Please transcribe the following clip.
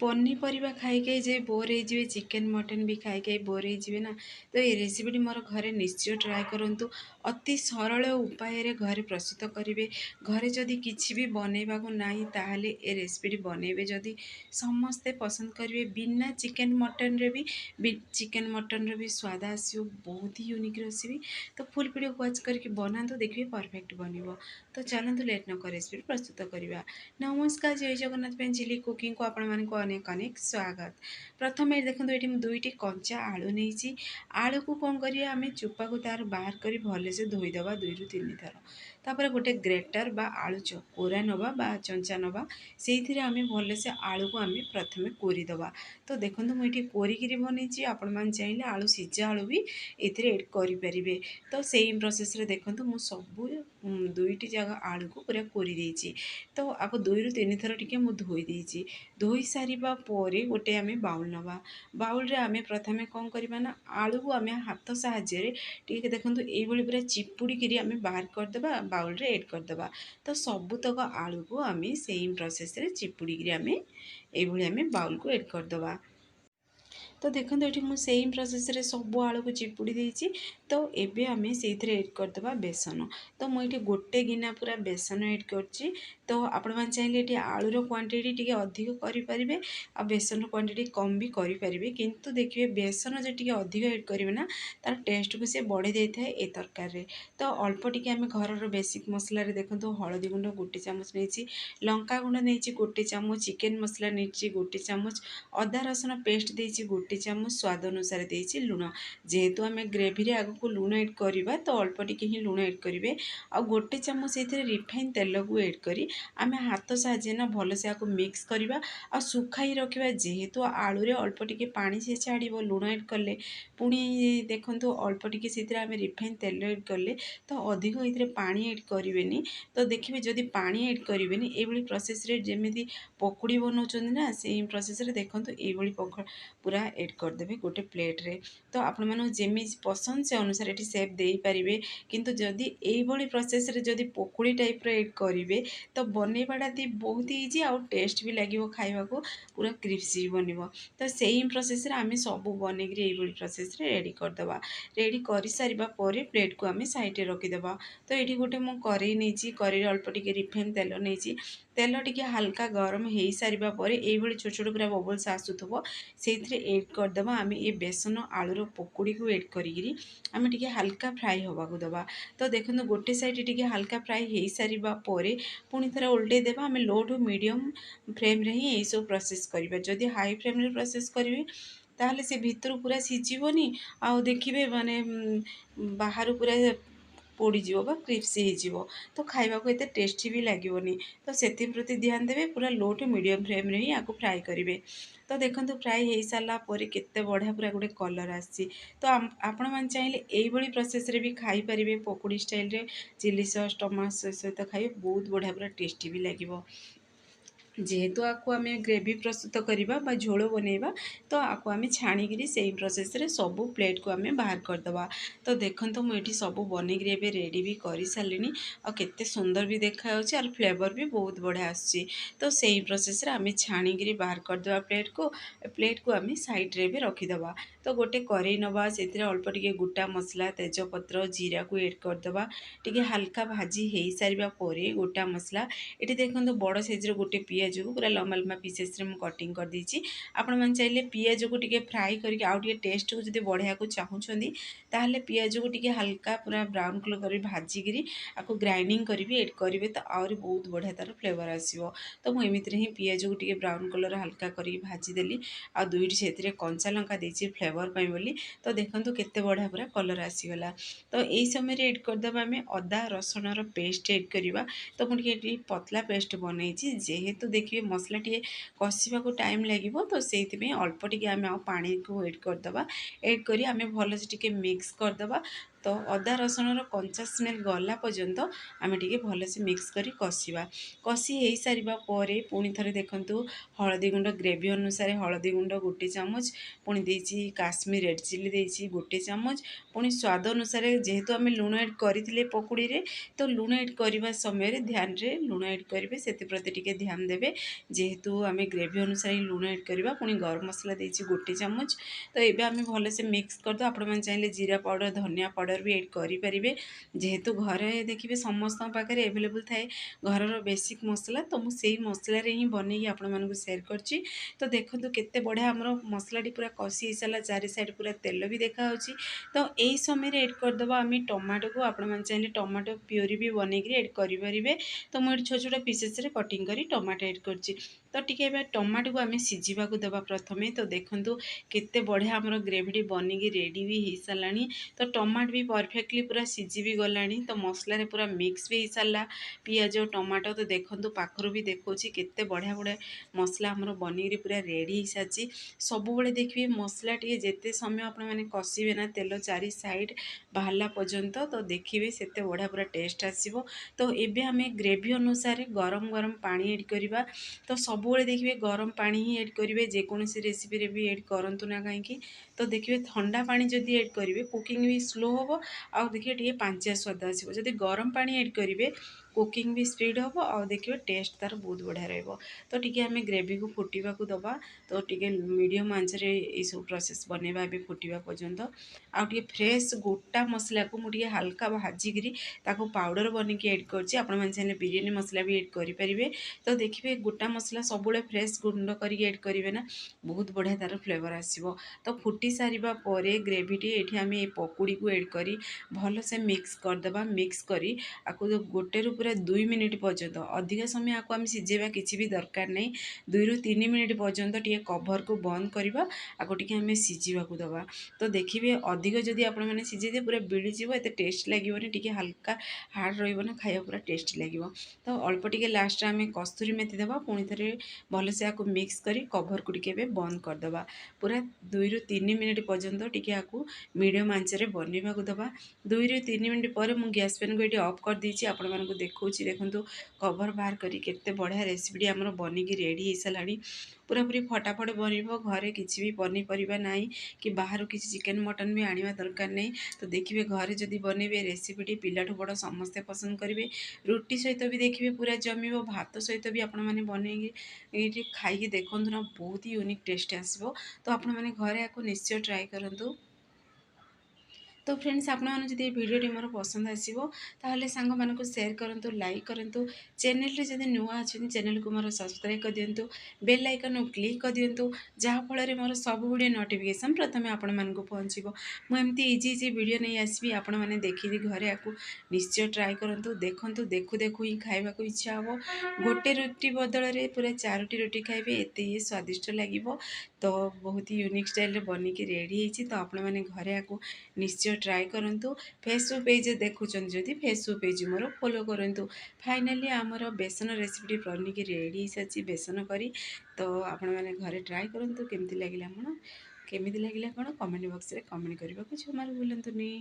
पनीपरिया खाई जे बोर हो chicken mutton भी खाई बोर हो ना। तो ये रेसिपी मोर घरे निश्चय ट्राए करूँ। अति सरल उपाय घरे प्रस्तुत करेंगे। घरे जदि किसी भी बनइबा को नहीं ताहले ए रेसिपी बनइबे जदि समस्ते पसंद करेंगे। बिना चिकेन मटन रे भी चिकेन मटन रे भी स्वाद आसो। बहुत ही यूनिक रेसिपी। तो फुल वीडियो वॉच करके बनातु देखिए परफेक्ट बन। तो चलतु लेट नक रेसिपी प्रस्तुत करवा। नमस्कार जय जगन्नाथ चिली कुकिंग को आपण मानक अनेक अनेक स्वागत। प्रथम देखो ये दुईटी कंचा आलू नहीं। आलू को कौन करिए आम चोपा को तार बाहर कर भलसे धोईदबा 2 ରୁ 3 थर। तापर गोटे ग्रेटर बा आलू चकोरा नवा बा चंचा नवा से आम भलसे आलू को आम प्रथम कोरीदबा। तो देखो मुझे कोरिकी बनई आपण मैंने चाहिए आलू सीझा आलू भी ये एड करें। तो सेम प्रोसेस रे देखो मु सब दुईटी जगह आलू को पूरा कोरी देइछि। तो आपको 2 ରୁ 3 थर टिके मु धोई देइछि। धोई सारिबा परे गोटे आमे बाउल नवा। बाउल रे आमे प्रथमे कौन करबा ना आलू को आमे हाथ साहाय्य टिके देखंतु एई भली पूरा चिपुड़ी किरी आमे बाहर कर देबा बाउल रे ऐड कर देबा। तो सबुतक आलू को आमे सेम प्रोसेस रे चिपुड़ी किरी आमे एई भली आमे बाउल को ऐड कर देबा। तो देखो ये मुझे सेम प्रोसेस रे सब आलू को चिपुड़ी देइछि। तो एबे आमे सेइथरे ऐड कर देबा बेसन। तो मुझे गोटे गिना पूरा बेसन ऐड करछि। तो आपण मान चाहिए ये आलूर क्वांटिटी टिके अधिक करें आ बेसन क्वांटिटी कम भी करें। किंतु देखिए बेसन जो टिके अधिक ऐड करेंगे ना तार टेस्ट को सी बढ़े देता है ए तरकारी। तो अल्प टिके आमे घर बेसिक मसला रे देखो हलदी गुंड 1 चामच नहीं, लंका गुंड नहीं 1 चामच, चिकेन मसला नहीं 1 चामच, अदा रसुण पेस्ट देइछि 1 चामच, स्वाद अनुसार देइछि लुण। जेहेतु आमे ग्रेवी रे आगो को लुण ऐड करबा तो अल्प टिके ही लुण ऐड करेंगे। आ 1 चामच एथिरे रिफाइन तेल को ऐड करी आमे हाथ साहाय्य ना भल से आपको मिक्स करवा आ सुखाई रखा। जेहेतु आलू रे अल्प टिके पानी से छाड़िबो लुण ऐड कले पुणी देखंतु अल्प टिके सेतिरे आमे रिफाइन तेल ऐड कले तो अधिक इथिरे पानी ऐड करिवेनी। तो देखिबे जदि पानी ऐड करिवेनी ए भली प्रोसेस रे जेमिति पकोड़ी बनाउछन ना सेम प्रोसेस रे देखंतु ए भली पूरा ऐड कर देबे गोटे प्लेट रे। तो आपण मानु जेमि पसंद से अनुसार एठी शेप देई परिबे। किंतु जदि एई भली प्रोसेस रे जदि पकोड़ी टाइप रे ऐड करिवे तो बनइबाटा दी बहुत इजी आउ टेस्ट भी लगे खाइबा को पूरा क्रिस्पी बनिबो। तो सेम प्रोसेस रे आमे सब बनेगी एई भली प्रोसेस रे रेडी कर दबा। रेडी कर सारिबा परे प्लेट को आमे साइड रे रखि देबा। तो एठी गोटे मु करेई नेछि करेई अल्प टिके रिफाइन तेल नेछि। तेल टिके हल्का गरम हेई सारिबा परे एई भली छोट छोट पूरा बबल्स आसुथबो सेइथरे ऐड कर दबा। आमे ए बेसन आलूर पकोड़ी को ऐड करिगिरी आमे टिके हल्का फ्राई होबा को दबा। तो देखंतु गोटे साइड टिके हल्का फ्राई हेई सारिबा परे पुणी थे उल्टे देवा। आम लो टू मीडियम फ्लेम रे ही यही सब प्रोसेस करिबा। जदि हाई फ्लेम रे प्रोसेस करिवे ताहले से भितर पूरा सिझिबोनी आउ देखिबे माने बाहर पूरा पोड़ीଯିव बा क्रिस्पी हो। तो खाइबा को एते टेस्टी भी लगिवनी। तो सेति प्रति ध्यान देवे पूरा लो टू मीडियम फ्लेम रे ही आको फ्राई करिवे। तो देखंतु फ्राई हो सारा पर केते बढ़िया पूरा गोटे कलर आसी। तो आपण मान चाहिए एई भली प्रोसेस रे भी खाई परिबे पकोड़ी स्टाइल रे चिली सॉस टमाटो सॉस सहित खाइबे बहुत बढ़िया पूरा टेस्टी भी लगिवो। जेहेतु आपको आम ग्रेवी प्रस्तुत करवा बा झोल बनइबा तो आपको आम छाणिकी से प्रोसेस रे सबू प्लेट को आम बाहर करदबा। तो देखो मुझे सब बनईकि एबे रेडी भी कर सारे और केते सुंदर भी देखा और फ्लेवर भी बहुत बढ़िया आसी। तो सही प्रोसेस रे आम छाणिकी बाहर करदबा प्लेट को आम साइड रे भी रखीदबा। तो गोटे करेई नवा से अल्प टिके गोटा मसला तेजपत्र जीरा को ऐड करदबा। टिके हल्का भाजी हो सारा पर गोटा मसला ये देखो बड़ साइज गोटे पियाज को पूरा लम्बा लम्बा पीसेस रे कटिंग कर देछि। आपण मन चाहिए पियाज को टिके फ्राई करके आउ टिके टेस्ट को जदि बढ़िया को चाहूछंदी ताहले पियाज को टिके हल्का पूरा ब्राउन कलर कर भाजिकी आपको ग्राइंडिंग करी ऐड करेंगे तो आउरी बहुत बढ़िया तार फ्लेवर आसीबो। तो मुझे एमिति ही पियाज को टिके ब्राउन कलर हल्का करके भाजीदेली आ दुईटी से कंचा लंका देछि फ्लेवर पाई बोली। तो देखंतु केते बढ़िया पूरा कलर आसीगला। तो यही समय ऐड करदबा आम अदा रसुण पेस्ट ऐड करवा। तो मुझे पतला पेस्ट बनई जेहेतु देखिए मसला टी कषा को टाइम लगे तो से अल्प टिके आम पानी को ऐड करदबा। ऐड करी आम भल से टिके मिक्स करदबा। ତ ଅଦା ରସୁଣର କଞ୍ଚା ସ୍ମେଲ୍ ଗଲା ପର୍ଯ୍ୟନ୍ତ ଆମେ ଟିକେ ଭଲସେ ମିକ୍ସ କରି କଷିବା। କଷି ହେଇସାରିବା ପରେ ପୁଣି ଥରେ ଦେଖନ୍ତୁ ହଳଦୀ ଗୁଣ୍ଡ ଗ୍ରେଭି ଅନୁସାରେ ହଳଦୀ ଗୁଣ୍ଡ 1 ଚାମଚ, ପୁଣି ଦେଇଛି କାଶ୍ମୀର ରେଡ଼୍ ଚିଲି ଦେଇଛି 1 ଚାମଚ, ପୁଣି ସ୍ୱାଦ ଅନୁସାରେ ଯେହେତୁ ଆମେ ଲୁଣ ଏଡ଼୍ କରିଥିଲେ ପକୁଡ଼ିରେ, ତ ଲୁଣ ଏଡ଼୍ କରିବା ସମୟରେ ଧ୍ୟାନରେ ଲୁଣ ଏଡ଼୍ କରିବେ, ସେଥିପ୍ରତି ଟିକେ ଧ୍ୟାନ ଦେବେ। ଯେହେତୁ ଆମେ ଗ୍ରେଭି ଅନୁସାରେ ଲୁଣ ଏଡ଼୍ କରିବା। ପୁଣି ଗରମ ମସଲା ଦେଇଛି 1 ଚାମଚ। ତ ଏବେ ଆମେ ଭଲସେ ମିକ୍ସ କରିଦେବା। ଆପଣମାନେ ଚାହିଁଲେ ଜିରା ପାଉଡ଼ର, ଧନିଆ ପାଉଡ଼ର ବି ଏଡ଼୍ କରିପାରିବେ। ଯେହେତୁ ଘରେ ଦେଖିବେ ସମସ୍ତଙ୍କ ପାଖରେ ଆଭେଲେବୁଲ୍ ଥାଏ ଘରର ବେସିକ୍ ମସଲା, ତ ମୁଁ ସେଇ ମସଲାରେ ହିଁ ବନେଇକି ଆପଣମାନଙ୍କୁ ସେୟାର କରିଛି। ତ ଦେଖନ୍ତୁ କେତେ ବଢ଼ିଆ ଆମର ମସଲାଟି ପୁରା କଷି ହେଇସାରିଲା, ଚାରି ସାଇଡ଼୍ ପୁରା ତେଲ ବି ଦେଖାହେଉଛି। ତ ଏଇ ସମୟରେ ଏଡ଼୍ କରିଦେବା ଆମେ ଟମାଟୋକୁ। ଆପଣମାନେ ଚାହିଁଲେ ଟମାଟୋ ପ୍ୟୁରି ବି ବନେଇକିରି ଏଡ଼୍ କରିପାରିବେ। ତ ମୁଁ ଏଠି ଛୋଟ ଛୋଟ ପିସେସ୍ରେ କଟିଂ କରି ଟମାଟୋ ଏଡ଼୍ କରିଛି। ତ ଟିକେ ଏବେ ଟମାଟୋକୁ ଆମେ ସିଝିବାକୁ ଦେବା ପ୍ରଥମେ। ତ ଦେଖନ୍ତୁ କେତେ ବଢ଼ିଆ ଆମର ଗ୍ରେଭିଟି ବନିକି ରେଡ଼ି ବି ହେଇସାରିଲାଣି। ତ ଟମାଟୋ ବି ପରଫେକ୍ଟଲି ପୁରା ସିଝି ବି ଗଲାଣି। ତ ମସଲାରେ ପୁରା ମିକ୍ସ ବି ହେଇସାରିଲା ପିଆଜ ଟମାଟୋ। ତ ଦେଖନ୍ତୁ ପାଖରୁ ବି ଦେଖାଉଛି କେତେ ବଢ଼ିଆ ବଢ଼ିଆ ମସଲା ଆମର ବନିକିରି ପୁରା ରେଡ଼ି ହେଇସାରିଛି। ସବୁବେଳେ ଦେଖିବେ ମସଲା ଟିକେ ଯେତେ ସମୟ ଆପଣମାନେ କଷିବେ ନା ତେଲ ଚାରି ସାଇଡ଼୍ ବାହାରିଲା ପର୍ଯ୍ୟନ୍ତ, ତ ଦେଖିବେ ସେତେ ବଢ଼ିଆ ପୁରା ଟେଷ୍ଟ ଆସିବ। ତ ଏବେ ଆମେ ଗ୍ରେଭି ଅନୁସାରେ ଗରମ ଗରମ ପାଣି ଏଡ଼୍ କରିବା। ତ ସବୁବେଳେ ଦେଖିବେ ଗରମ ପାଣି ହିଁ ଏଡ଼୍ କରିବେ, ଯେକୌଣସି ରେସିପିରେ ବି ଏଡ଼୍ କରନ୍ତୁ ନା କାହିଁକି। ତ ଦେଖିବେ ଥଣ୍ଡା ପାଣି ଯଦି ଏଡ଼୍ କରିବେ କୁକିଂ ବି ସ୍ଲୋ ହେବ, ଆଉ ଦେଖିବେ ଟିକେ ପାଞ୍ଚିଆ ସ୍ୱାଦ ଆସିବ। ଯଦି ଗରମ ପାଣି ଏଡ଼୍ କରିବେ କୁକିଂ ବି ସ୍ପିଡ଼ ହେବ, ଆଉ ଦେଖିବେ ଟେଷ୍ଟ ତାର ବହୁତ ବଢ଼ିଆ ରହିବ। ତ ଟିକେ ଆମେ ଗ୍ରେଭିକୁ ଫୁଟିବାକୁ ଦେବା। ତ ଟିକେ ମିଡ଼ିୟମ୍ ଆଞ୍ଚରେ ଏଇସବୁ ପ୍ରୋସେସ୍ ବନେଇବା ଏବେ ଫୁଟିବା ପର୍ଯ୍ୟନ୍ତ। ଆଉ ଟିକେ ଫ୍ରେଶ୍ ଗୋଟା ମସଲାକୁ ମୁଁ ଟିକେ ହାଲକା ଭାଜିକିରି ତାକୁ ପାଉଡ଼ର ବନେଇକି ଏଡ଼୍ କରିଛି। ଆପଣମାନେ ଚାହିଁଲେ ବିରିୟାନୀ ମସଲା ବି ଏଡ଼୍ କରିପାରିବେ। ତ ଦେଖିବେ ଗୋଟା ମସଲା ସବୁବେଳେ ଫ୍ରେଶ୍ ଗୁଣ୍ଡ କରିକି ଏଡ଼୍ କରିବେ ନା, ବହୁତ ବଢ଼ିଆ ତାର ଫ୍ଲେଭର୍ ଆସିବ। ତ ଫୁଟି ସାରିବା ପରେ ଗ୍ରେଭିଟି ଏଠି ଆମେ ଏ ପକୁଡ଼ିକୁ ଏଡ଼୍ କରି ଭଲସେ ମିକ୍ସ କରିଦେବା। ମିକ୍ସ କରି ଆକୁ 1ରୁ ପୁରା 2 ମିନିଟ୍ ପର୍ଯ୍ୟନ୍ତ, ଅଧିକ ସମୟ ଆକୁ ଆମେ ସିଝେଇବା କିଛି ବି ଦରକାର ନାହିଁ। 2ରୁ 3 ମିନିଟ୍ ପର୍ଯ୍ୟନ୍ତ ଟିକେ କଭର୍କୁ ବନ୍ଦ କରିବା, ଆକୁ ଟିକେ ଆମେ ସିଝିବାକୁ ଦେବା। ତ ଦେଖିବେ ଅଧିକ ଯଦି ଆପଣମାନେ ସିଝେଇଦେବେ ପୁରା ବିଳିଯିବ, ଏତେ ଟେଷ୍ଟ ଲାଗିବନି। ଟିକେ ହାଲକା ହାର୍ଡ଼ ରହିବ ନା, ଖାଇବା ପୁରା ଟେଷ୍ଟି ଲାଗିବ। ତ ଅଳ୍ପ ଟିକେ ଲାଷ୍ଟରେ ଆମେ କସ୍ତୁରୀ ମେଥି ଦେବା। ପୁଣି ଥରେ ଭଲସେ ଆକୁ ମିକ୍ସ କରି କଭର୍କୁ ଟିକେ ଏବେ ବନ୍ଦ କରିଦେବା। ପୁରା 2ରୁ 3 ମିନିଟ୍ ପର୍ଯ୍ୟନ୍ତ ଟିକେ ଆକୁ ମିଡ଼ିୟମ୍ ଆଞ୍ଚରେ ବନେଇବାକୁ ଦେବା। 2ରୁ 3 ମିନିଟ୍ ପରେ ମୁଁ ଗ୍ୟାସ୍ ଫ୍ୟାନ୍କୁ ଏଠି ଅଫ୍ କରିଦେଇଛି। ଆପଣମାନଙ୍କୁ ଦେଖାଉଛି ଦେଖନ୍ତୁ କଭର୍ ବାହାର କରି କେତେ ବଢ଼ିଆ ରେସିପିଟି ଆମର ବନିକି ରେଡ଼ି ହେଇସାରିଲାଣି। ପୁରାପୁରି ଫଟାଫଟ ବନିବ। ଘରେ କିଛି ବି ପନିପରିବା ନାହିଁ କି ବାହାରୁ କିଛି ଚିକେନ୍ ମଟନ୍ ବି ଆଣିବା ଦରକାର ନାହିଁ। ତ ଦେଖିବେ ଘରେ ଯଦି ବନେଇବେ ରେସିପିଟି ପିଲାଠୁ ବଡ଼ ସମସ୍ତେ ପସନ୍ଦ କରିବେ। ରୁଟି ସହିତ ବି ଦେଖିବେ ପୁରା ଜମିବ, ଭାତ ସହିତ ବି ଆପଣମାନେ ବନେଇକି ଏଇଠି ଖାଇକି ଦେଖନ୍ତୁ ନା, ବହୁତ ହି ୟୁନିକ୍ ଟେଷ୍ଟ ଆସିବ। ତ ଆପଣମାନେ ଘରେ ଆକୁ ନିଶ୍ଚୟ ଟ୍ରାଏ କରନ୍ତୁ। तो फ्रेंड्स आपने जब भिडियोटी मोर पसंद आसो ताहले सांगମାନଙ୍କୁ सेयार करंतु लाइक करंतु चैनल रे जदि नुआ अच्छे चैनल को मोर सब्सक्राइब कर दिंतु बेल आइकन क्लिक कर दिंतु जहाँ फल मोर सब वीडियो नोटिफिकेशन प्रथम आपण मानक पहुँचो मुझे इजी इजी वीडियो नहीं आसबि आपण मैंने देखिए घरे आपको निश्चय ट्राए करंतु देखंतु देखु देखु ही खाइबा को इच्छा हम गोटे रुटी बदल में पूरा 4टी रुटी खाइबे एते ही स्वादिष्ट लगे तो बहुत ही यूनिक स्टाइल बनिकी रेडी होती तो आपण मैंने घरे आपको निश्चय ट्राए करंतु फेसबुक पेज देखुं जदि फेसबुक पेज मोर फॉलो करंतु फाइनाली आमर बेसन रेसिपी बनिकी रेडी सारी बेसन करी तो आपण मैंने घरे ट्राए करंतु केमती लगिला कौन कमेंट बॉक्स में कमेंट करने को जमार भूलंतुनी।